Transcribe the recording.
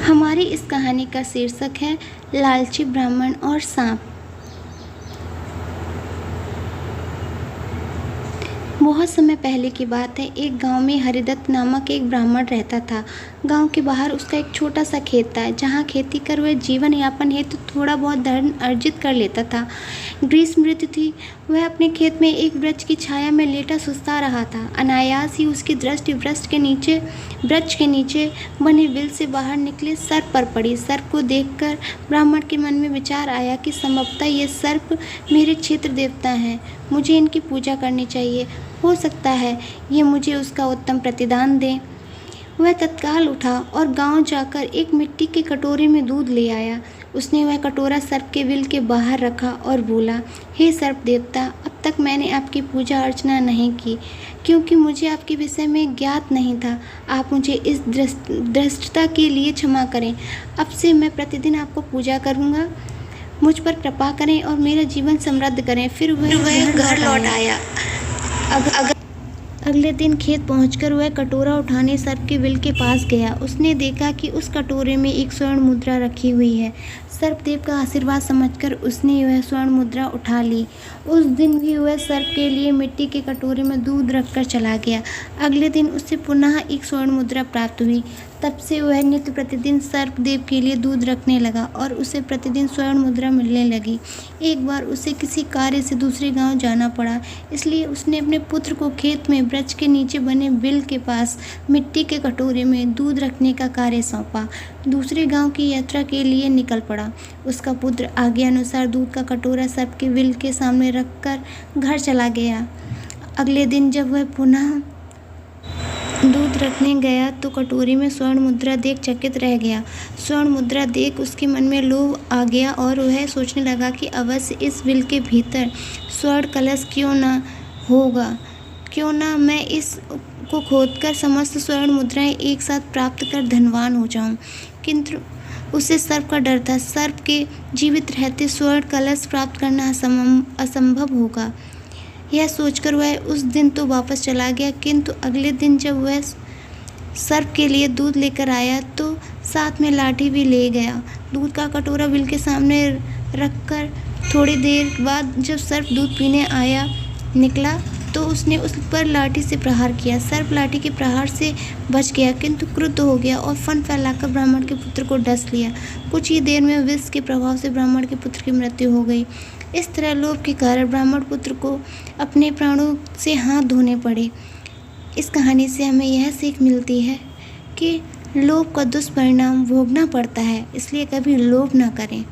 हमारी इस कहानी का शीर्षक है लालची ब्राह्मण और सांप। बहुत समय पहले की बात है। एक गांव में हरिदत्त नामक एक ब्राह्मण रहता था। गांव के बाहर उसका एक छोटा सा खेत था, जहां खेती कर वह जीवन यापन हेतु थोड़ा बहुत धन अर्जित कर लेता था। ग्रीष्म ऋतु थी। वह अपने खेत में एक वृक्ष की छाया में लेटा सुस्ता रहा था। अनायास ही उसकी दृष्टि वृक्ष के नीचे बने बिल से बाहर निकले सर्प पर पड़ी। सर्प को देखकर ब्राह्मण के मन में विचार आया कि संभवतः ये सर्प मेरे क्षेत्र देवता हैं, मुझे इनकी पूजा करनी चाहिए। हो सकता है ये मुझे उसका उत्तम प्रतिदान दें। वह तत्काल उठा और गांव जाकर एक मिट्टी के कटोरे में दूध ले आया। उसने वह कटोरा सर्प के बिल के बाहर रखा और बोला, हे सर्प देवता, अब तक मैंने आपकी पूजा अर्चना नहीं की, क्योंकि मुझे आपके विषय में ज्ञात नहीं था। आप मुझे इस दृष्टता के लिए क्षमा करें। अब से मैं प्रतिदिन आपको पूजा करूँगा। मुझ पर कृपा करें और मेरा जीवन समृद्ध करें। फिर वह घर लौट आया। अगले दिन खेत पहुंचकर वह कटोरा उठाने सर्प के बिल के पास गया। उसने देखा कि उस कटोरे में एक स्वर्ण मुद्रा रखी हुई है। सर्पदेव का आशीर्वाद समझकर उसने वह स्वर्ण मुद्रा उठा ली। उस दिन भी वह सर्प के लिए मिट्टी के कटोरे में दूध रखकर चला गया। अगले दिन उसे पुनः एक स्वर्ण मुद्रा प्राप्त हुई। तब से वह नित्य प्रतिदिन सर्पदेव के लिए दूध रखने लगा और उसे प्रतिदिन स्वर्ण मुद्रा मिलने लगी। एक बार उसे किसी कार्य से दूसरे गांव जाना पड़ा, इसलिए उसने अपने पुत्र को खेत में वृक्ष के नीचे बने बिल के पास मिट्टी के कटोरे में दूध रखने का कार्य सौंपा। दूसरे गांव की यात्रा के लिए निकल पड़ा। उसका पुत्र आज्ञा अनुसार दूध का कटोरा सर्प के बिल के सामने रखकर घर चला गया। अगले दिन जब वह पुनः दूध रखने गया तो कटोरे में स्वर्ण मुद्रा देख चकित रह गया। स्वर्ण मुद्रा देख उसके मन में लोभ आ गया और वह सोचने लगा कि अवश्य इस बिल के भीतर स्वर्ण कलश क्यों ना मैं इस को खोदकर समस्त स्वर्ण मुद्राएं एक साथ प्राप्त कर धनवान हो जाऊं। किंतु उसे सर्प का डर था। सर्प के जीवित रहते स्वर्ण कलश प्राप्त करना असंभव होगा। यह सोचकर वह उस दिन तो वापस चला गया, किंतु अगले दिन जब वह सर्प के लिए दूध लेकर आया तो साथ में लाठी भी ले गया। दूध का कटोरा बिल के सामने रखकर थोड़ी देर बाद जब सर्प दूध पीने निकला तो उसने उस पर लाठी से प्रहार किया। सर्प लाठी के प्रहार से बच गया, किंतु क्रुद्ध हो गया और फन फैलाकर ब्राह्मण के पुत्र को डस लिया। कुछ ही देर में विष के प्रभाव से ब्राह्मण के पुत्र की मृत्यु हो गई। इस तरह लोभ के कारण ब्राह्मण पुत्र को अपने प्राणों से हाथ धोने पड़े। इस कहानी से हमें यह सीख मिलती है कि लोभ का दुष्परिणाम भोगना पड़ता है, इसलिए कभी लोभ ना करें।